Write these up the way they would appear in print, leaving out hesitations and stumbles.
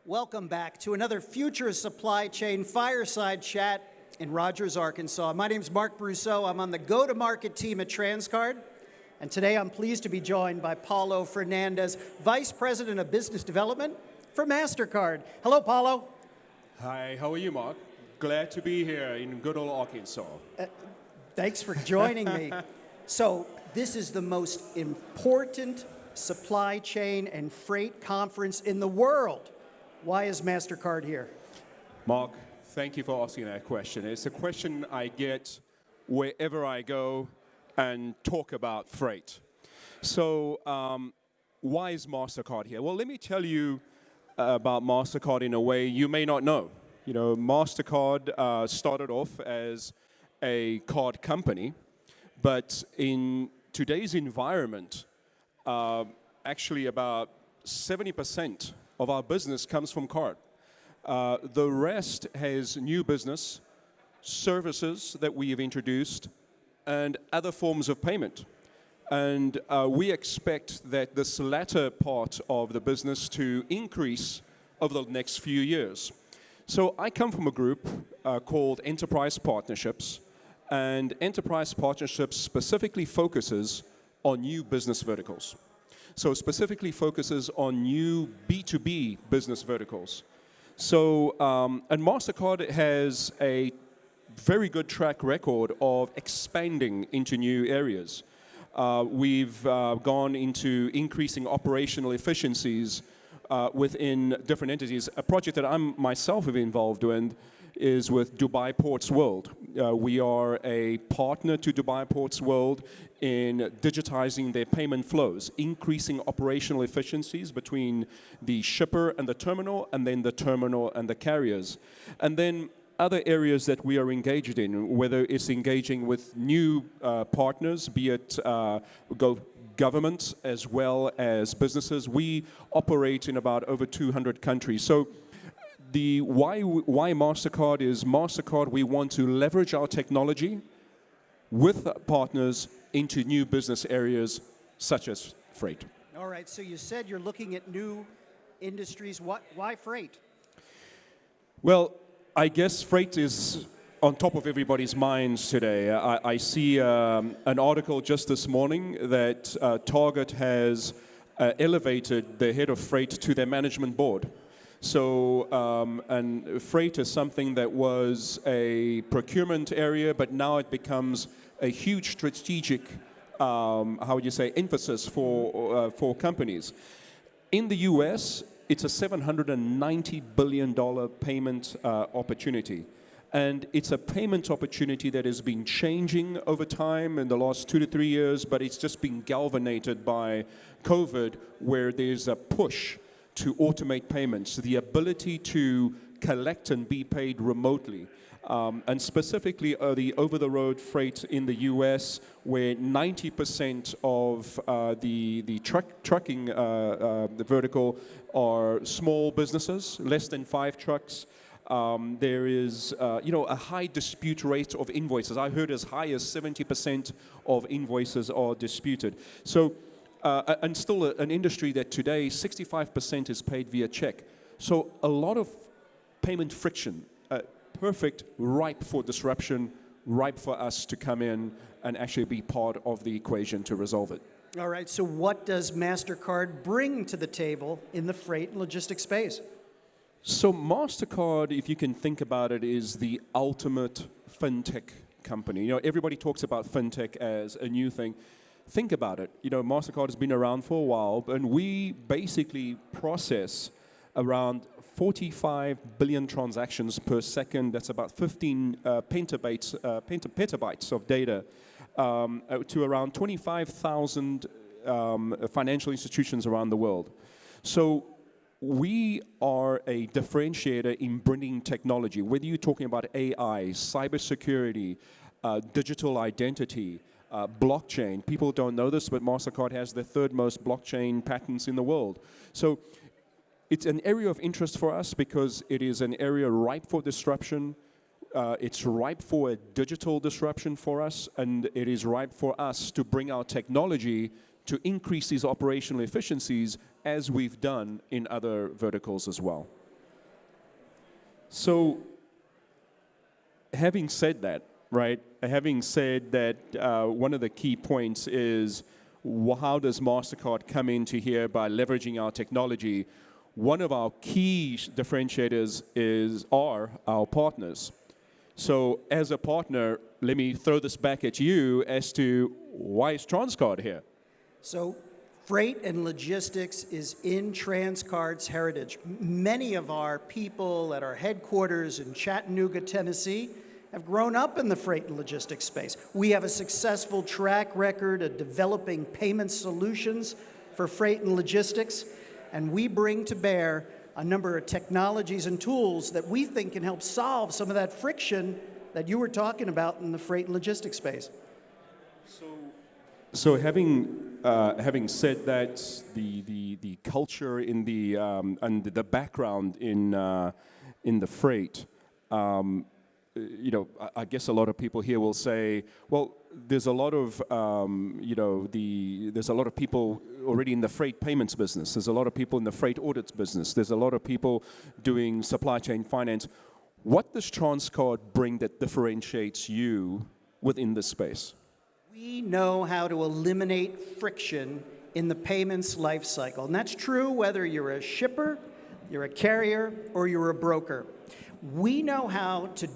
Welcome back to another Future Supply Chain Fireside Chat in Rogers, Arkansas. My name's Mark Brousseau. I'm on the go-to-market team at Transcard. And today I'm pleased to be joined by Paulo Fernandez, Vice President of Business Development for MasterCard. Hello, Paulo. Hi, how are you, Mark? Glad to be here in good old Arkansas. Thanks for joining me. So this is the most important supply chain and freight conference in the world. Why is MasterCard here? Mark, thank you for asking that question. It's a question I get wherever I go and talk about freight. So why is MasterCard here? Well, let me tell you about MasterCard in a way you may not know. You know, MasterCard started off as a card company, but in today's environment, actually about 70% of our business comes from card. The rest has new business, services that we have introduced, and other forms of payment. And we expect that this latter part of the business to increase over the next few years. So I come from a group called Enterprise Partnerships, and Enterprise Partnerships specifically focuses on new business verticals. So specifically focuses on new B2B business verticals. So, and MasterCard has a very good track record of expanding into new areas. We've gone into increasing operational efficiencies within different entities. A project that I'm myself involved in is with Dubai Ports World. We are a partner to Dubai Ports World in digitizing their payment flows, increasing operational efficiencies between the shipper and the terminal and the carriers. And then other areas that we are engaged in, whether it's engaging with new partners, be it governments as well as businesses. We operate in about over 200 countries. So the why MasterCard is MasterCard, we want to leverage our technology with partners into new business areas such as freight. All right, so you said you're looking at new industries. Why freight? Well, I guess freight is on top of everybody's minds today. I see an article just this morning that Target has elevated the head of freight to their management board. So, and freight is something that was a procurement area, but now it becomes a huge strategic, how would you say, emphasis for companies. In the US, it's a $790 billion payment opportunity. And it's a payment opportunity that has been changing over time in the last 2 to 3 years, but it's just been galvanized by COVID, where there's a push to automate payments, the ability to collect and be paid remotely. And specifically the over-the-road freight in the US, where 90% of the trucking the vertical are small businesses, less than 5 trucks. There is a high dispute rate of invoices. I heard as high as 70% of invoices are disputed. So, and still an industry that today 65% is paid via check. So a lot of payment friction, perfect, ripe for disruption, ripe for us to come in and actually be part of the equation to resolve it. All right, so what does MasterCard bring to the table in the freight and logistics space? So MasterCard, if you can think about it, is the ultimate fintech company. You know, everybody talks about fintech as a new thing. Think about it. You know, MasterCard has been around for a while, and we basically process around 45 billion transactions per second. That's about 15 petabytes of data to around 25,000 financial institutions around the world. So we are a differentiator in bringing technology, whether you're talking about AI, cybersecurity, digital identity, blockchain. People don't know this, but MasterCard has the 3rd most blockchain patents in the world. So it's an area of interest for us because it is an area ripe for disruption. It's ripe for a digital disruption for us, and it is ripe for us to bring our technology to increase these operational efficiencies as we've done in other verticals as well. So, having said that, right? Having said that, one of the key points is how does MasterCard come into here by leveraging our technology? One of our key differentiators are our partners. So, as a partner, let me throw this back at you as to why is Transcard here? So freight and logistics is in Transcard's heritage. Many of our people at our headquarters in Chattanooga, Tennessee, have grown up in the freight and logistics space. We have a successful track record of developing payment solutions for freight and logistics, and we bring to bear a number of technologies and tools that we think can help solve some of that friction that you were talking about in the freight and logistics space. So having said that, the culture in the and the background in the freight, I guess a lot of people here will say, well, there's a lot of there's a lot of people already in the freight payments business. There's a lot of people in the freight audits business. There's a lot of people doing supply chain finance. What does Transcard bring that differentiates you within this space? We know how to eliminate friction in the payments life cycle. And that's true whether you're a shipper, you're a carrier, or you're a broker. We know how to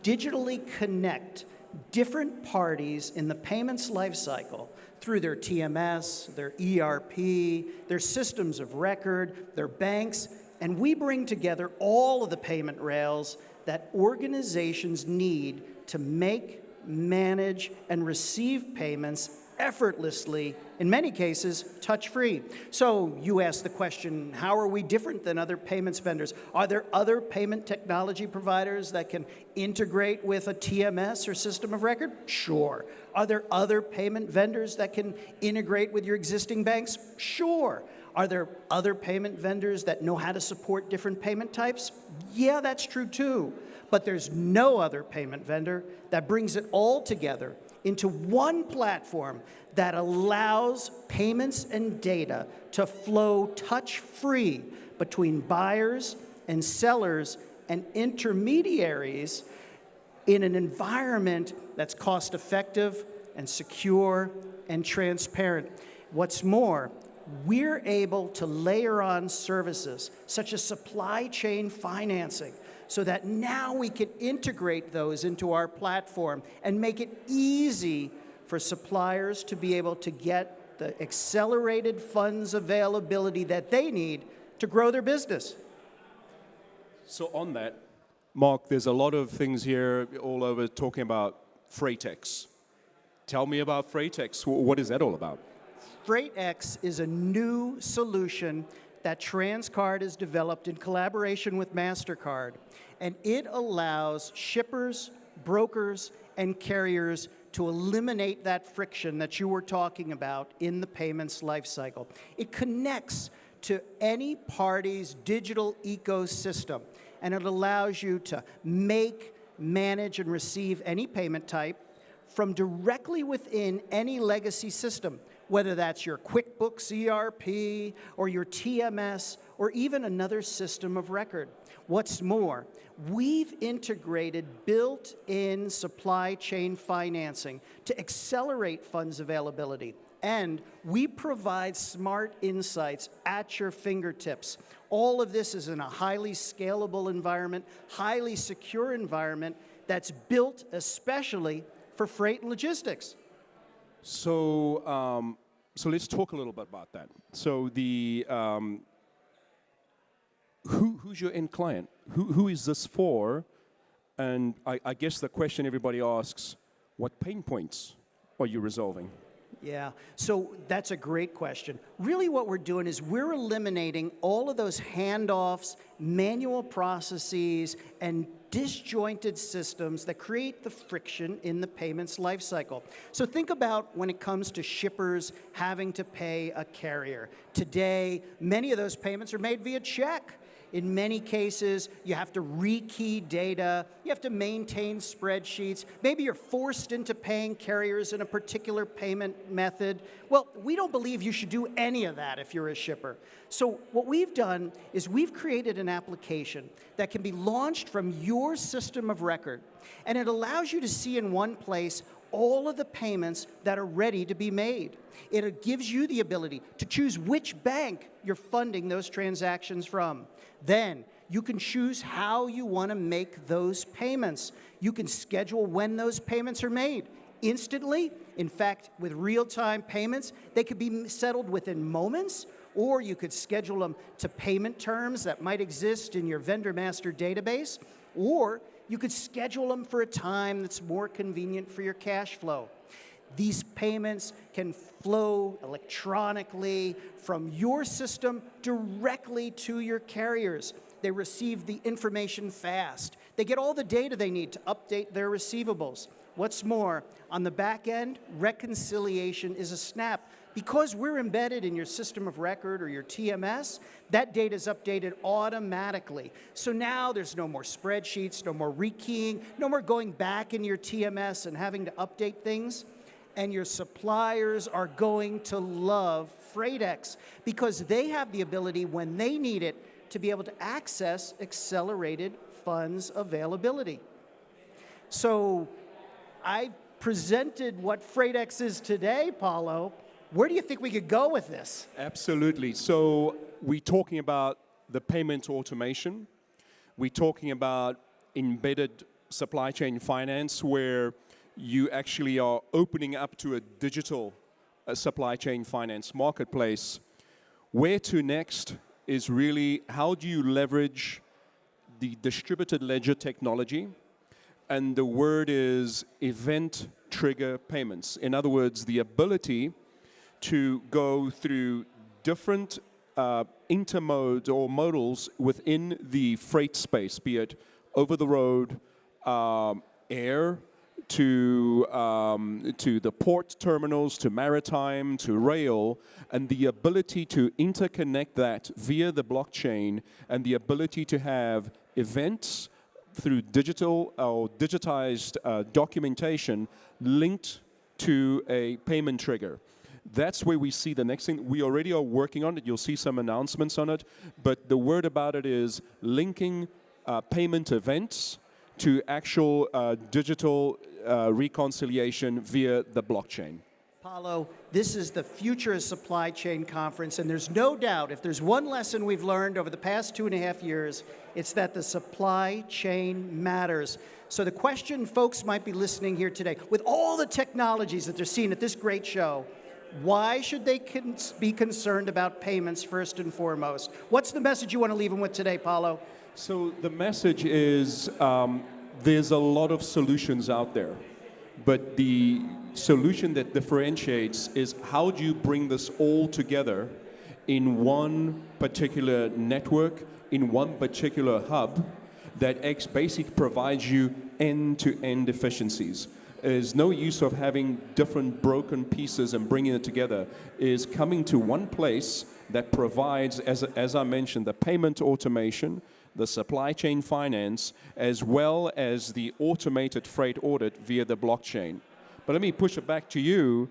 digitally connect different parties in the payments life cycle through their TMS, their ERP, their systems of record, their banks, and we bring together all of the payment rails that organizations need to make, manage, and receive payments effortlessly, in many cases, touch-free. So you ask the question, how are we different than other payments vendors? Are there other payment technology providers that can integrate with a TMS or system of record? Sure. Are there other payment vendors that can integrate with your existing banks? Sure. Are there other payment vendors that know how to support different payment types? Yeah, that's true too. But there's no other payment vendor that brings it all together into one platform that allows payments and data to flow touch-free between buyers and sellers and intermediaries in an environment that's cost-effective and secure and transparent. What's more, we're able to layer on services such as supply chain financing so that now we can integrate those into our platform and make it easy for suppliers to be able to get the accelerated funds availability that they need to grow their business. So on that, Mark, there's a lot of things here all over talking about FreightX. Tell me about FreightX. What is that all about? FreightX is a new solution that Transcard has developed in collaboration with MasterCard, and it allows shippers, brokers, and carriers to eliminate that friction that you were talking about in the payments lifecycle. It connects to any party's digital ecosystem, and it allows you to make, manage, and receive any payment type from directly within any legacy system, whether that's your QuickBooks ERP or your TMS or even another system of record. What's more, we've integrated built-in supply chain financing to accelerate funds availability, and we provide smart insights at your fingertips. All of this is in a highly scalable environment, highly secure environment that's built especially for freight and logistics. So, so let's talk a little bit about that. So the who's your end client? Who is this for? And I guess the question everybody asks, what pain points are you resolving? Yeah, so that's a great question. Really what we're doing is we're eliminating all of those handoffs, manual processes, and disjointed systems that create the friction in the payments lifecycle. So think about when it comes to shippers having to pay a carrier. Today, many of those payments are made via check. In many cases, you have to rekey data, you have to maintain spreadsheets, maybe you're forced into paying carriers in a particular payment method. Well, we don't believe you should do any of that if you're a shipper. So what we've done is we've created an application that can be launched from your system of record, and it allows you to see in one place all of the payments that are ready to be made. It gives you the ability to choose which bank you're funding those transactions from. Then you can choose how you want to make those payments. You can schedule when those payments are made. Instantly, in fact, with real-time payments, they could be settled within moments, or you could schedule them to payment terms that might exist in your vendor master database, or you could schedule them for a time that's more convenient for your cash flow. These payments can flow electronically from your system directly to your carriers. They receive the information fast. They get all the data they need to update their receivables. What's more, on the back end, reconciliation is a snap. Because we're embedded in your system of record or your TMS, that data is updated automatically. So now there's no more spreadsheets, no more rekeying, no more going back in your TMS and having to update things. And your suppliers are going to love FreightX because they have the ability, when they need it, to be able to access accelerated funds availability. So I presented what FreightX is today, Paulo. Where do you think we could go with this? Absolutely. So we're talking about the payment automation. We're talking about embedded supply chain finance, where you actually are opening up to a digital supply chain finance marketplace. Where to next is really how do you leverage the distributed ledger technology? And the word is event trigger payments. In other words, the ability to go through different intermodes or modals within the freight space, be it over the road, air, to the port terminals, to maritime, to rail, and the ability to interconnect that via the blockchain, and the ability to have events through digital or digitized documentation linked to a payment trigger. That's where we see the next thing. We already are working on it. You'll see some announcements on it. But the word about it is linking payment events to actual digital reconciliation via the blockchain. Paulo, this is the Future of Supply Chain Conference, and there's no doubt, if there's one lesson we've learned over the past 2.5 years, it's that the supply chain matters. So the question folks might be listening here today, with all the technologies that they're seeing at this great show, why should they be concerned about payments first and foremost? What's the message you want to leave them with today, Paulo? So the message is there's a lot of solutions out there, but the solution that differentiates is how do you bring this all together in one particular network, in one particular hub that basically provides you end-to-end efficiencies. There's no use of having different broken pieces and bringing it together. Is coming to one place that provides, as I mentioned, the payment automation, the supply chain finance, as well as the automated freight audit via the blockchain. But let me push it back to you,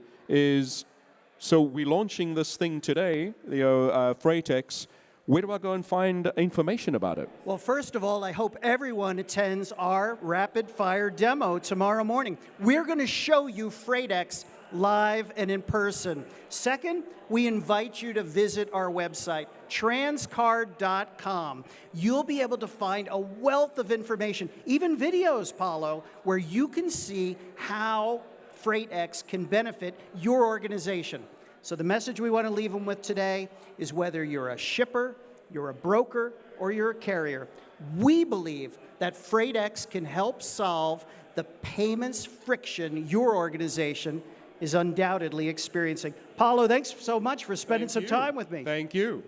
so we're launching this thing today, FreightX. Where do I go and find information about it? Well, first of all, I hope everyone attends our rapid fire demo tomorrow morning. We're going to show you FreightX live and in person. Second, we invite you to visit our website, Transcard.com. You'll be able to find a wealth of information, even videos, Paulo, where you can see how FreightX can benefit your organization. So the message we want to leave them with today is whether you're a shipper, you're a broker, or you're a carrier, we believe that FreightX can help solve the payments friction your organization is undoubtedly experiencing. Paulo, thanks so much for spending some time with me. Thank you.